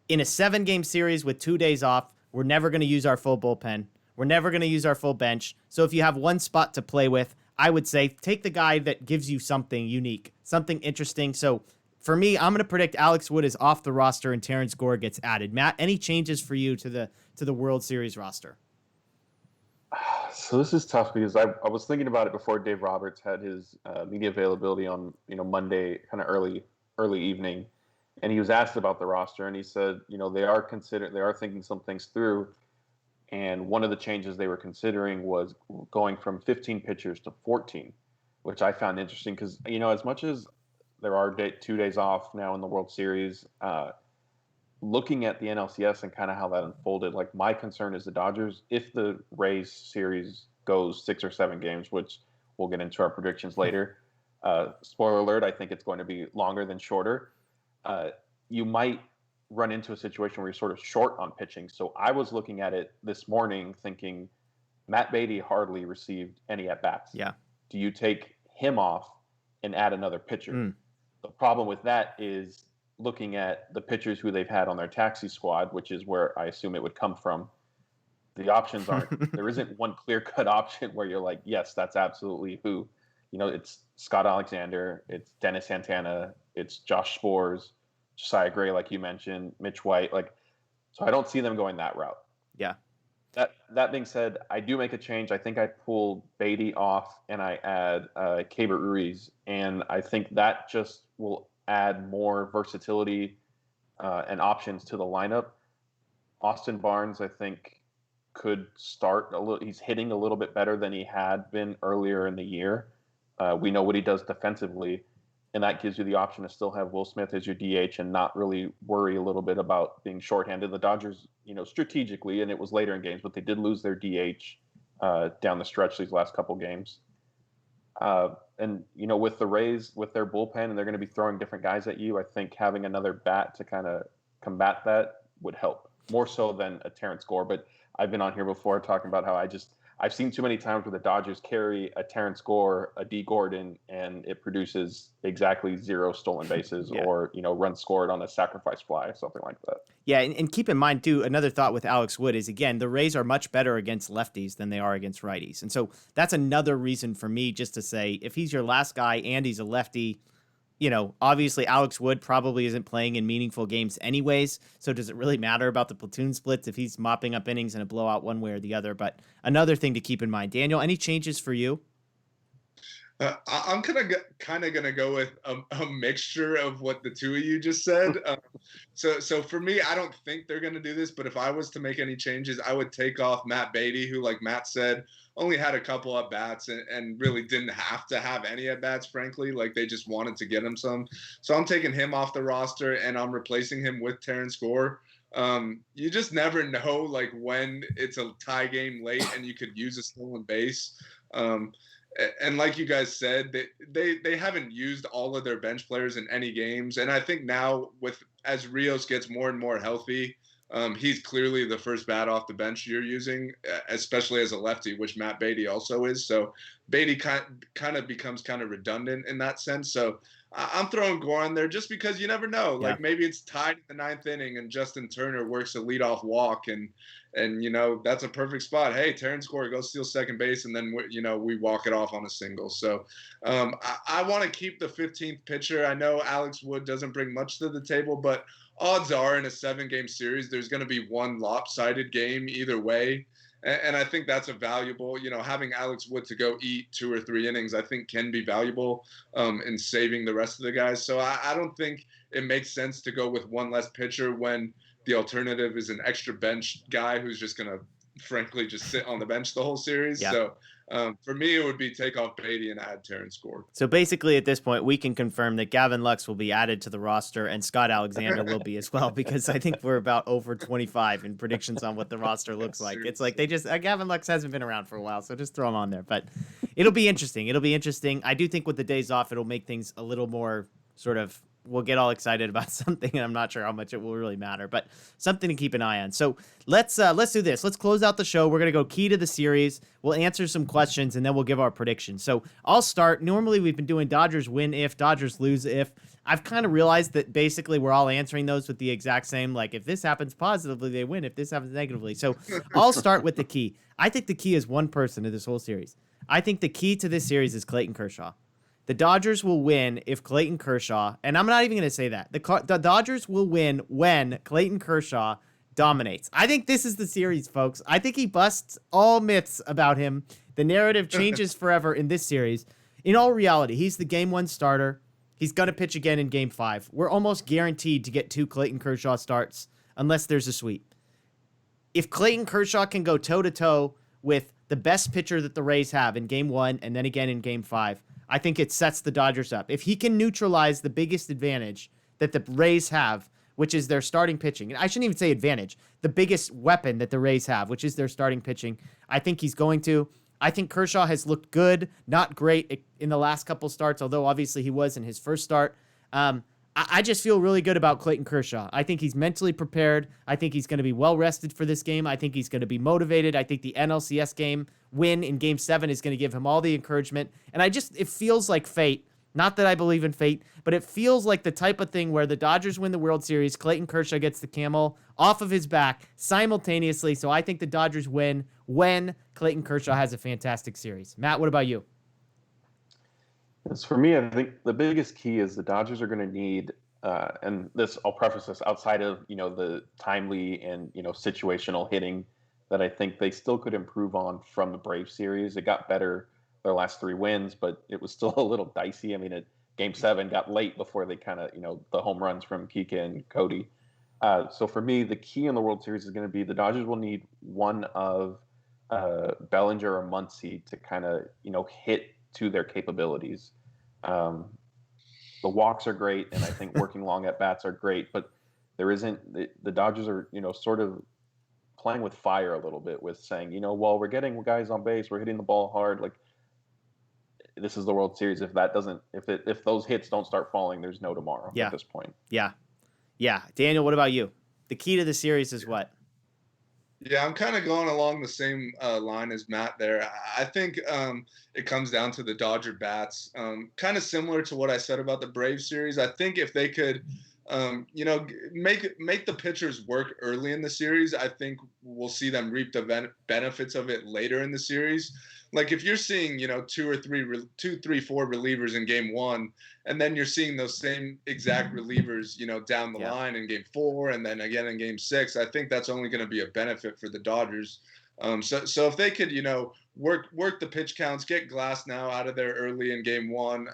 in a 7-game series with 2 days off, we're never going to use our full bullpen. We're never going to use our full bench. So if you have one spot to play with, I would say take the guy that gives you something unique, something interesting. So for me, I'm going to predict Alex Wood is off the roster and Terrence Gore gets added. Matt, any changes for you to the World Series roster? So this is tough because I was thinking about it before Dave Roberts had his media availability on Monday, kind of early evening, and he was asked about the roster, and he said they are thinking some things through. And one of the changes they were considering was going from 15 pitchers to 14, which I found interesting because, as much as there are 2 days off now in the World Series, looking at the NLCS and kind of how that unfolded, like my concern is the Dodgers, if the Rays series goes 6 or 7 games, which we'll get into our predictions later. Spoiler alert, I think it's going to be longer than shorter. You might run into a situation where you're sort of short on pitching. So I was looking at it this morning thinking Matt Beatty hardly received any at-bats. Yeah. Do you take him off and add another pitcher? The problem with that is looking at the pitchers who they've had on their taxi squad, which is where I assume it would come from. The options aren't, there isn't one clear-cut option where you're like, yes, that's absolutely who. It's Scott Alexander, it's Dennis Santana, it's Josh Sborz, Josiah Gray, like you mentioned, Mitch White. So I don't see them going that route. Yeah. That being said, I do make a change. I think I pull Beatty off and I add Keibert Ruiz, and I think that just will add more versatility and options to the lineup. Austin Barnes, I think, could start a little. He's hitting a little bit better than he had been earlier in the year. We know what he does defensively, and that gives you the option to still have Will Smith as your DH and not really worry a little bit about being shorthanded. The Dodgers, strategically, and it was later in games, but they did lose their DH down the stretch these last couple games. And, with the Rays, with their bullpen, and they're going to be throwing different guys at you, I think having another bat to kind of combat that would help, more so than a Terrence Gore. But I've been on here before talking about how I've seen too many times where the Dodgers carry a Terrence Gore, a D. Gordon, and it produces exactly 0 stolen bases or, runs scored on a sacrifice fly, something like that. Yeah, and keep in mind, too, another thought with Alex Wood is, again, the Rays are much better against lefties than they are against righties. And so that's another reason for me just to say, if he's your last guy and he's a lefty, obviously Alex Wood probably isn't playing in meaningful games anyways, so does it really matter about the platoon splits if he's mopping up innings in a blowout one way or the other? But another thing to keep in mind. Daniel, any changes for you? I'm kind of gonna go with a mixture of what the two of you just said. So for me, I don't think they're gonna do this, but if I was to make any changes, I would take off Matt Beatty, who, like Matt said, only had a couple at bats and really didn't have to have any at bats, frankly. Like, they just wanted to get him some. So I'm taking him off the roster and I'm replacing him with Terrence Gore. You just never know, like, when it's a tie game late and you could use a stolen base. And like you guys said, they haven't used all of their bench players in any games. And I think now, as Rios gets more and more healthy, he's clearly the first bat off the bench you're using, especially as a lefty, which Matt Beatty also is. So Beatty kind of becomes kind of redundant in that sense. So I'm throwing Gore on there just because you never know. Like, maybe it's tied in the 9th inning and Justin Turner works a leadoff walk and that's a perfect spot. Hey, Terrence Gore, go steal second base, and then we walk it off on a single. So I want to keep the 15th pitcher. I know Alex Wood doesn't bring much to the table, but odds are in a 7-game series, there's going to be one lopsided game either way. And I think that's a valuable, having Alex Wood to go eat 2 or 3 innings, I think can be valuable in saving the rest of the guys. So I don't think it makes sense to go with one less pitcher when the alternative is an extra bench guy who's just going to, frankly, just sit on the bench the whole series. Yeah. So for me, it would be take off Beatty and add Terrence Gore. So basically, at this point, we can confirm that Gavin Lux will be added to the roster and Scott Alexander will be as well, because I think we're about over 25 in predictions on what the roster looks like. It's like Gavin Lux hasn't been around for a while, so just throw him on there. But it'll be interesting. I do think with the days off, it'll make things a little more sort of, we'll get all excited about something, and I'm not sure how much it will really matter, but something to keep an eye on. So let's do this. Let's close out the show. We're going to go key to the series. We'll answer some questions, and then we'll give our predictions. So I'll start. Normally, we've been doing Dodgers win if, Dodgers lose if. I've kind of realized that basically we're all answering those with the exact same, like, if this happens positively, they win. If this happens negatively. So I'll start with the key. I think the key is one person to this whole series. I think the key to this series is Clayton Kershaw. The Dodgers will win if Clayton Kershaw, and I'm not even going to say that. The Dodgers will win when Clayton Kershaw dominates. I think this is the series, folks. I think he busts all myths about him. The narrative changes forever in this series. In all reality, he's the Game 1 starter. He's going to pitch again in Game 5. We're almost guaranteed to get 2 Clayton Kershaw starts unless there's a sweep. if Clayton Kershaw can go toe-to-toe with the best pitcher that the Rays have in Game 1 and then again in Game 5, I think it sets the Dodgers up. If he can neutralize the biggest advantage that the Rays have, which is their starting pitching, and I shouldn't even say advantage, the biggest weapon that the Rays have, which is their starting pitching, I think he's going to. I think Kershaw has looked good, not great in the last couple starts, although obviously he was in his first start. I just feel really good about Clayton Kershaw. I think he's mentally prepared. I think he's going to be well rested for this game. I think he's going to be motivated. I think the NLCS game win in Game 7 is going to give him all the encouragement. And it feels like fate. Not that I believe in fate, but it feels like the type of thing where the Dodgers win the World Series, Clayton Kershaw gets the camel off of his back simultaneously. So I think the Dodgers win when Clayton Kershaw has a fantastic series. Matt, what about you? As for me, I think the biggest key is the Dodgers are going to need, and this I'll preface this outside of the timely and situational hitting that I think they still could improve on from the Braves series. It got better their last 3 wins, but it was still a little dicey. I mean, Game 7 got late before they kind of the home runs from Kike and Cody. So for me, the key in the World Series is going to be the Dodgers will need one of Bellinger or Muncy to kind of hit to their capabilities. The walks are great, and I think working long at bats are great, but there isn't the Dodgers are sort of playing with fire a little bit with saying well, we're getting guys on base, we're hitting the ball hard, like this is the World Series. If those hits don't start falling, there's no tomorrow at this point. Yeah. Daniel, what about you? The key to the series is what? Yeah, I'm kind of going along the same line as Matt there. I think it comes down to the Dodger bats. Kind of similar to what I said about the Braves series. I think if they could, make the pitchers work early in the series, I think we'll see them reap the benefits of it later in the series. Like if you're seeing, 2, 3, 4 relievers in Game 1, and then you're seeing those same exact relievers, down the line in Game 4, and then again in Game 6, I think that's only going to be a benefit for the Dodgers. So if they could, work the pitch counts, get Glasnow out of there early in Game 1,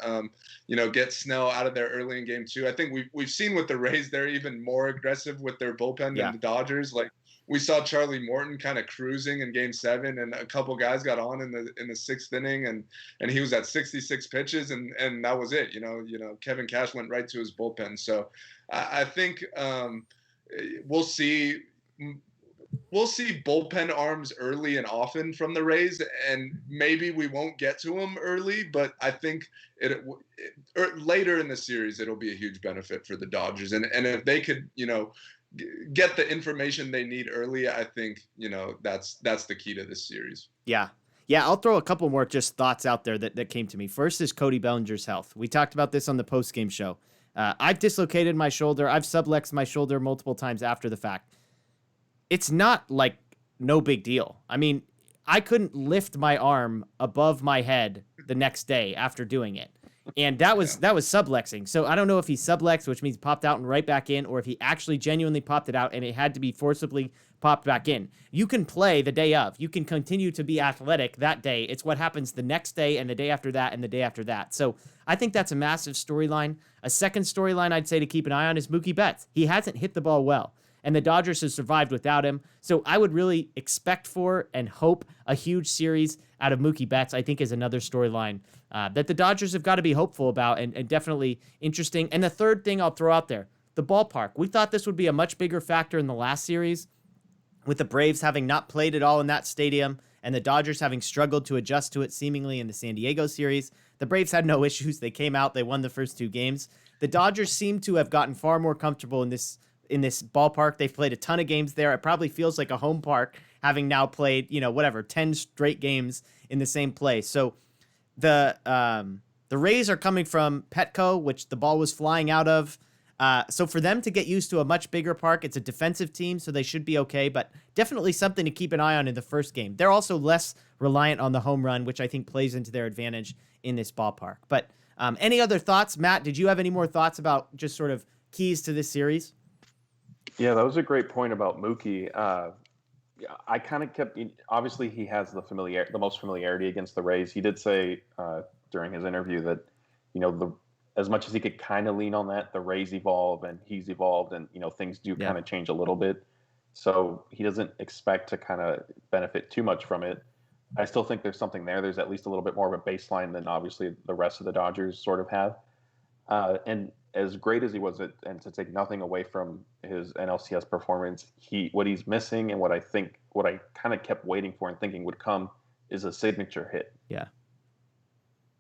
get Snell out of there early in Game 2. I think we've seen with the Rays, they're even more aggressive with their bullpen than the Dodgers. Like we saw Charlie Morton kind of cruising in Game 7, and a couple guys got on in the 6th inning, and he was at 66 pitches, and that was it. Kevin Cash went right to his bullpen. So I think we'll see bullpen arms early and often from the Rays, and maybe we won't get to them early, but I think later in the series it'll be a huge benefit for the Dodgers, and if they could get the information they need early, I think that's the key to this series. Yeah, I'll throw a couple more just thoughts out there that came to me. First is Cody Bellinger's health. We talked about this on the post-game show. I've dislocated my shoulder. I've sublexed my shoulder multiple times after the fact. It's not like no big deal. I mean, I couldn't lift my arm above my head the next day after doing it. And that was sublexing. So I don't know if he sublexed, which means popped out and right back in, or if he actually genuinely popped it out and it had to be forcibly popped back in. You can play the day of. You can continue to be athletic that day. It's what happens the next day and the day after that and the day after that. So I think that's a massive storyline. A second storyline I'd say to keep an eye on is Mookie Betts. He hasn't hit the ball well, and the Dodgers have survived without him. So I would really expect for and hope a huge series out of Mookie Betts, I think, is another storyline that the Dodgers have got to be hopeful about and definitely interesting. And the third thing I'll throw out there, the ballpark. We thought this would be a much bigger factor in the last series, with the Braves having not played at all in that stadium and the Dodgers having struggled to adjust to it seemingly in the San Diego series. The Braves had no issues. They came out, they won the first 2 games. The Dodgers seem to have gotten far more comfortable in this ballpark. They've played a ton of games there. It probably feels like a home park, having now played, 10 straight games in the same place. So the Rays are coming from Petco, which the ball was flying out of. So for them to get used to a much bigger park, it's a defensive team, so they should be okay, but definitely something to keep an eye on in the first game. They're also less reliant on the home run, which I think plays into their advantage in this ballpark. But any other thoughts? Matt, did you have any more thoughts about just sort of keys to this series? Yeah, that was a great point about Mookie. I kind of kept, obviously he has the most familiarity against the Rays. He did say during his interview that, as much as he could kind of lean on that, the Rays evolve and he's evolved, and things do kind of change a little bit. So he doesn't expect to kind of benefit too much from it. I still think there's something there. There's at least a little bit more of a baseline than obviously the rest of the Dodgers sort of have. And as great as he was, and to take nothing away from his NLCS performance, what he's missing, and what I kind of kept waiting for and thinking would come, is a signature hit. Yeah.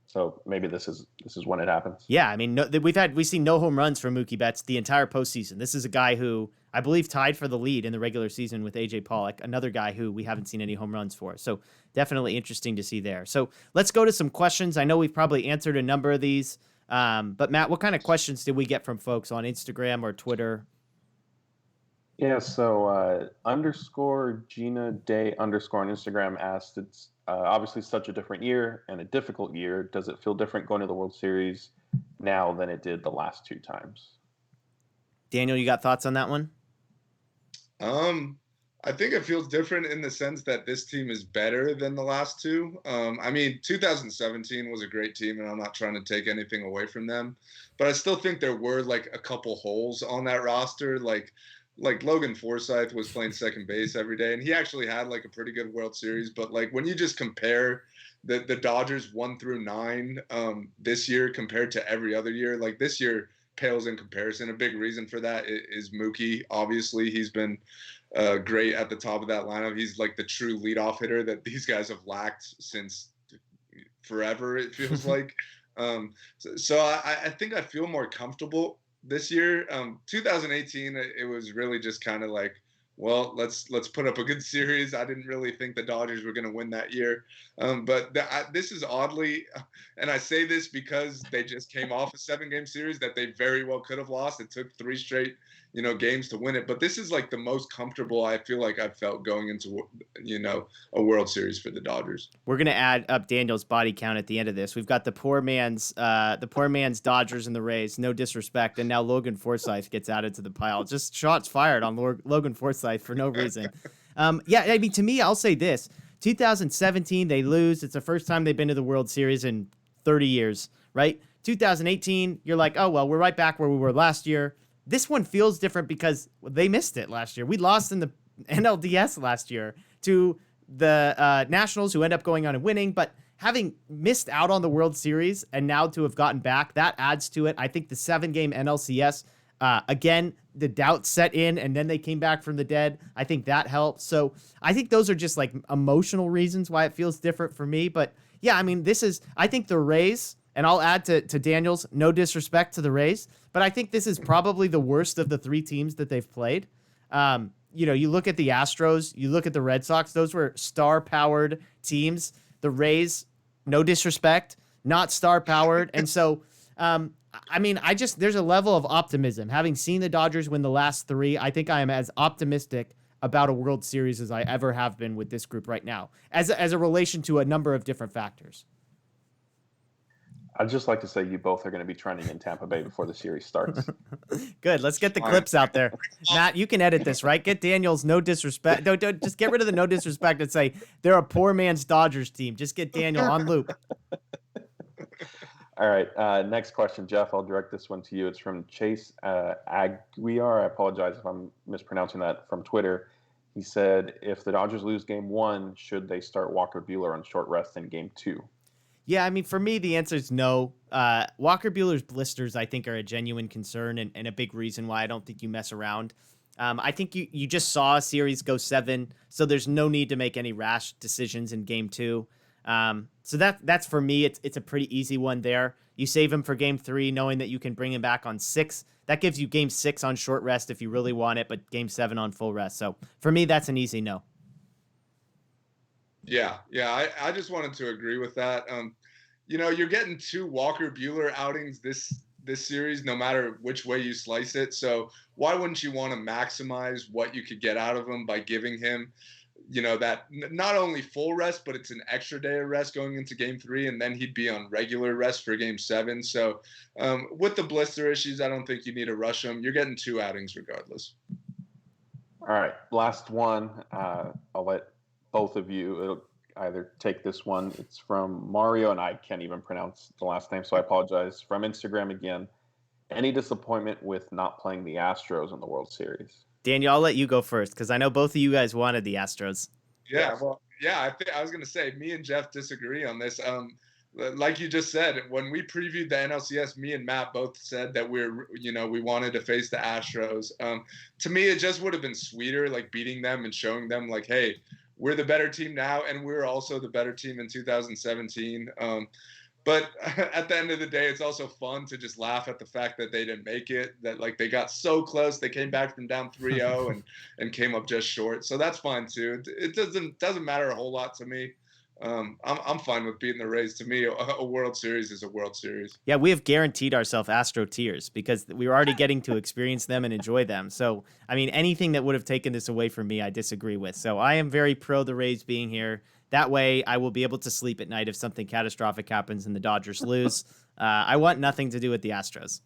So maybe this is when it happens. Yeah, I mean, we've seen no home runs from Mookie Betts the entire postseason. This is a guy who I believe tied for the lead in the regular season with AJ Pollock, another guy who we haven't seen any home runs for. So definitely interesting to see there. So let's go to some questions. I know we've probably answered a number of these, but Matt, what kind of questions did we get from folks on Instagram or Twitter? Yeah, so _ Gina Day _ on Instagram asked, it's obviously such a different year and a difficult year. Does it feel different going to the World Series now than it did the last 2 times? Daniel, you got thoughts on that one? I think it feels different in the sense that this team is better than the last 2. I mean, 2017 was a great team, and I'm not trying to take anything away from them, but I still think there were like a couple holes on that roster. Like Logan Forsythe was playing second base every day, and he actually had like a pretty good World Series. But like when you just compare the Dodgers 1 through 9 this year compared to every other year, like this year pales in comparison. A big reason for that is Mookie. Obviously, he's been great at the top of that lineup. He's like the true leadoff hitter that these guys have lacked since forever, it feels like. So I think I feel more comfortable this year. 2018, it was really just kind of like, well, let's put up a good series. I didn't really think the Dodgers were going to win that year. But this is oddly, and I say this because they just came off a 7-game series that they very well could have lost. It took 3 straight, games to win it. But this is like the most comfortable I feel like I've felt going into, a World Series for the Dodgers. We're going to add up Daniel's body count at the end of this. We've got the poor man's Dodgers and the Rays, no disrespect. And now Logan Forsythe gets added to the pile. Just shots fired on Logan Forsythe for no reason. Yeah, I mean, to me, I'll say this. 2017, they lose. It's the first time they've been to the World Series in 30 years, right? 2018, you're like, oh, well, we're right back where we were last year. This one feels different because they missed it last year. We lost in the NLDS last year to the Nationals, who end up going on and winning, but having missed out on the World Series and now to have gotten back, that adds to it. I think the 7-game NLCS, again, the doubt set in and then they came back from the dead. I think that helps. So I think those are just like emotional reasons why it feels different for me. But yeah, I mean, I think the Rays, and I'll add to Daniel's, no disrespect to the Rays, but I think this is probably the worst of the 3 teams that they've played. You look at the Astros, you look at the Red Sox, those were star-powered teams. The Rays, no disrespect, not star-powered. And so, I mean, there's a level of optimism. Having seen the Dodgers win the last 3, I think I am as optimistic about a World Series as I ever have been with this group right now, as a relation to a number of different factors. I'd just like to say you both are going to be trending in Tampa Bay before the series starts. Good. Let's get the clips out there. Matt, you can edit this, right? Get Daniel's no disrespect. Don't just get rid of the no disrespect and say they're a poor man's Dodgers team. Just get Daniel on loop. All right. Next question, Jeff. I'll direct this one to you. It's from Chase Aguiar. I apologize if I'm mispronouncing that, from Twitter. He said, if the Dodgers lose game 1, should they start Walker Buehler on short rest in game 2? Yeah, I mean, for me, the answer is no. Walker Buehler's blisters, I think, are a genuine concern and a big reason why I don't think you mess around. I think you just saw a series go 7, so there's no need to make any rash decisions in game 2. So that's for me. It's a pretty easy one there. You save him for game 3, knowing that you can bring him back on 6. That gives you game 6 on short rest if you really want it, but game 7 on full rest. So for me, that's an easy no. Yeah, I just wanted to agree with that. You're getting 2 Walker Buehler outings this series, no matter which way you slice it. So why wouldn't you want to maximize what you could get out of him by giving him, that not only full rest, but it's an extra day of rest going into game 3, and then he'd be on regular rest for game 7. So with the blister issues, I don't think you need to rush him. You're getting 2 outings regardless. All right, last one. I'll let both of you either take this one. It's from Mario, and I can't even pronounce the last name, so I apologize. From Instagram again. Any disappointment with not playing the Astros in the World Series? Daniel, I'll let you go first because I know both of you guys wanted the Astros. Yeah, well, yeah, I think I was gonna say me and Jeff disagree on this. Like you just said, when we previewed the NLCS, me and Matt both said that we wanted to face the Astros. To me, it just would have been sweeter, like beating them and showing them, like, hey, we're the better team now, and we're also the better team in 2017. But at the end of the day, it's also fun to just laugh at the fact that they didn't make it, that like they got so close. They came back from down 3-0 and came up just short. So that's fine too. It doesn't matter a whole lot to me. I'm fine with beating the Rays. To me, a World Series is a World Series. Yeah, we have guaranteed ourselves Astro tears because we were already getting to experience them and enjoy them. So, I mean, anything that would have taken this away from me, I disagree with. So I am very pro the Rays being here. That way, I will be able to sleep at night if something catastrophic happens and the Dodgers lose. I want nothing to do with the Astros.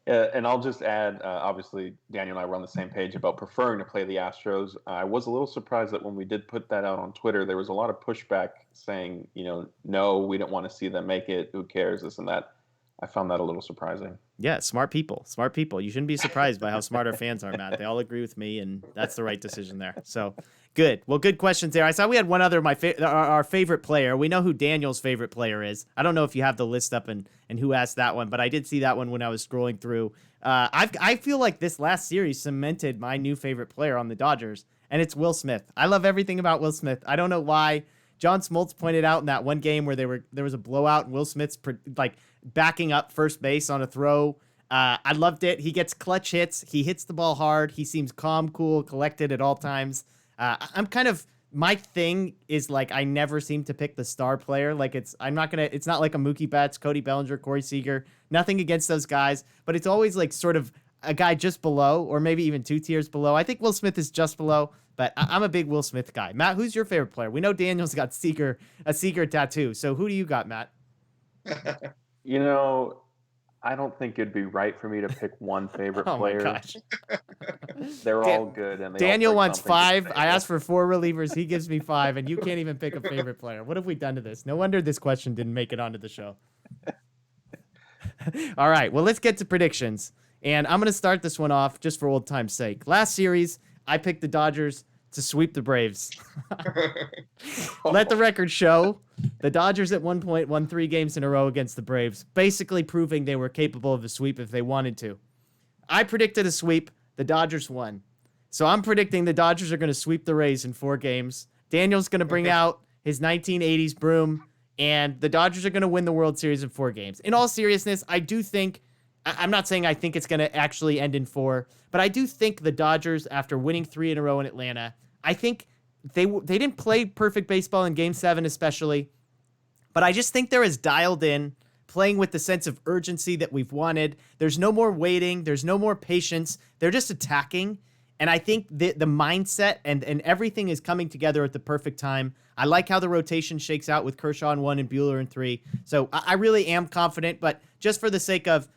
And I'll just add, obviously, Daniel and I were on the same page about preferring to play the Astros. I was a little surprised that when we did put that out on Twitter, there was a lot of pushback saying, no, we don't want to see them make it. Who cares? This and that. I found that a little surprising. Yeah, smart people. You shouldn't be surprised by how smart our fans are, Matt. They all agree with me, and that's the right decision there. So good. Well, good questions there. I saw we had one other, our favorite player. We know who Daniel's favorite player is. I don't know if you have the list up and who asked that one, but I did see that one when I was scrolling through. I feel like this last series cemented my new favorite player on the Dodgers, and it's Will Smith. I love everything about Will Smith. I don't know why. John Smoltz pointed out in that one game where there was a blowout and Will Smith's backing up first base on a throw. I loved it. He gets clutch hits. He hits the ball hard. He seems calm, cool, collected at all times. My thing is like I never seem to pick the star player. Like it's not like a Mookie Betts, Cody Bellinger, Corey Seeger. Nothing against those guys, but it's always like sort of a guy just below or maybe even 2 tiers below. I think Will Smith is just below, but I'm a big Will Smith guy. Matt, who's your favorite player? We know Daniel's got a Seeger tattoo. So who do you got, Matt? I don't think it'd be right for me to pick one favorite player. Oh my gosh. They're all good. And Daniel wants 5. I asked for 4 relievers. He gives me 5, and you can't even pick a favorite player. What have we done to this? No wonder this question didn't make it onto the show. All right, well, let's get to predictions. And I'm going to start this one off just for old time's sake. Last series, I picked the Dodgers to sweep the Braves. Let the record show the Dodgers at one point won 3 games in a row against the Braves, basically proving they were capable of a sweep if they wanted to. I predicted a sweep. The Dodgers won. So I'm predicting the Dodgers are going to sweep the Rays in 4 games. Daniel's going to bring out his 1980s broom, and the Dodgers are going to win the World Series in 4 games. In all seriousness, I do think, I'm not saying I think it's going to actually end in 4, but I do think the Dodgers, after winning 3 in a row in Atlanta, I think they didn't play perfect baseball in Game 7 especially, but I just think they're as dialed in, playing with the sense of urgency that we've wanted. There's no more waiting. There's no more patience. They're just attacking. And I think the mindset and everything is coming together at the perfect time. I like how the rotation shakes out with Kershaw in 1 and Buehler in 3. So I really am confident, but just for the sake of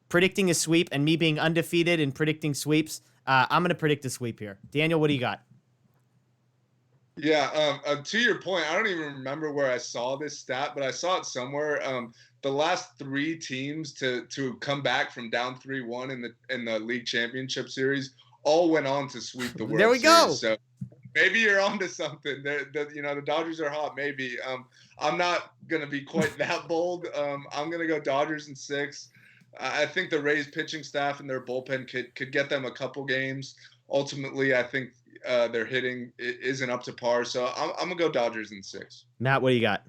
predicting a sweep and me being undefeated in predicting sweeps, I'm going to predict a sweep here. Daniel, what do you got? Yeah, to your point, I don't even remember where I saw this stat, but I saw it somewhere. The last 3 teams to come back from down 3-1 in the league championship series all went on to sweep the World Series. There we go. So maybe you're onto something. The Dodgers are hot. Maybe. I'm not gonna be quite that bold. I'm gonna go Dodgers in 6. I think the Rays pitching staff and their bullpen could get them a couple games. Ultimately, I think their hitting isn't up to par. So I'm gonna go Dodgers in 6. Matt, what do you got?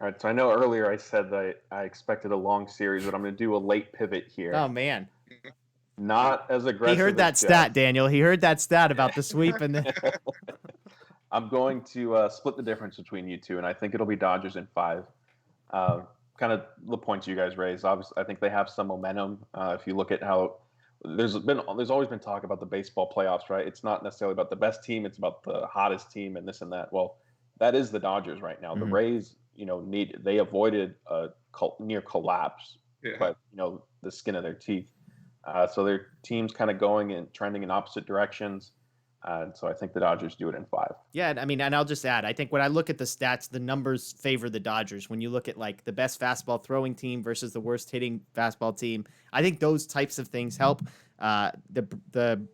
All right, so I know earlier I said that I expected a long series, but I'm going to do a late pivot here. Oh, man. Not as aggressive. He heard that stat, Daniel. He heard that stat about the sweep. I'm going to split the difference between you two, and I think it'll be Dodgers in 5. Kind of the points you guys raised. Obviously, I think they have some momentum. If you look at how there's always been talk about the baseball playoffs, right? It's not necessarily about the best team. It's about the hottest team and this and that. Well, that is the Dodgers right now. Mm-hmm. The Rays, they avoided a near collapse, but the skin of their teeth. So their team's kind of going and trending in opposite directions. And so I think the Dodgers do it in 5. Yeah, I mean, and I'll just add, I think when I look at the stats, the numbers favor the Dodgers. When you look at like the best fastball throwing team versus the worst hitting fastball team, I think those types of things help. the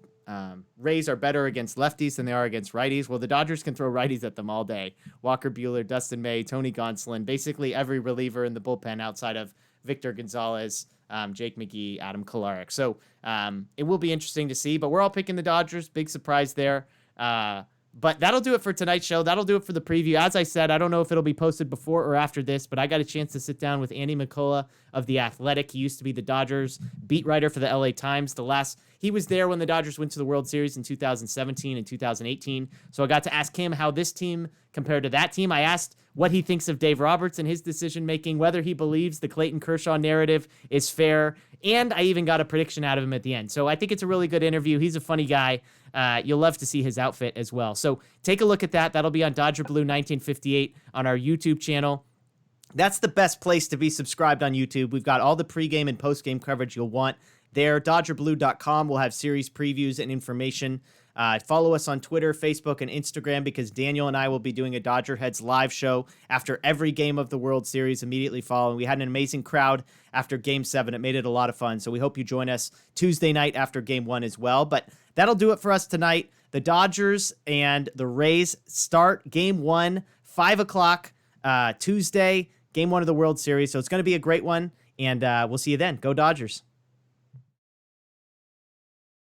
Rays are better against lefties than they are against righties. Well, the Dodgers can throw righties at them all day. Walker Buehler, Dustin May, Tony Gonzalez, basically every reliever in the bullpen outside of Victor Gonzalez, Jake McGee, Adam Kolarek. So it will be interesting to see, but we're all picking the Dodgers. Big surprise there. But that'll do it for tonight's show. That'll do it for the preview. As I said, I don't know if it'll be posted before or after this, but I got a chance to sit down with Andy McCullough of The Athletic. He used to be the Dodgers beat writer for the LA Times. He was there when the Dodgers went to the World Series in 2017 and 2018. So I got to ask him how this team compared to that team. I asked what he thinks of Dave Roberts and his decision-making, whether he believes the Clayton Kershaw narrative is fair, and I even got a prediction out of him at the end. So I think it's a really good interview. He's a funny guy. You'll love to see his outfit as well. So take a look at that. That'll be on Dodger Blue 1958 on our YouTube channel. That's the best place to be subscribed on YouTube. We've got all the pregame and postgame coverage you'll want there. DodgerBlue.com will have series previews and information. Follow us on Twitter, Facebook, and Instagram because Daniel and I will be doing a DodgerHeads live show after every game of the World Series immediately following. We had an amazing crowd after Game 7. It made it a lot of fun, so we hope you join us Tuesday night after Game 1 as well. But that'll do it for us tonight. The Dodgers and the Rays start Game 1, 5 o'clock Tuesday, Game 1 of the World Series. So it's going to be a great one, and we'll see you then. Go Dodgers.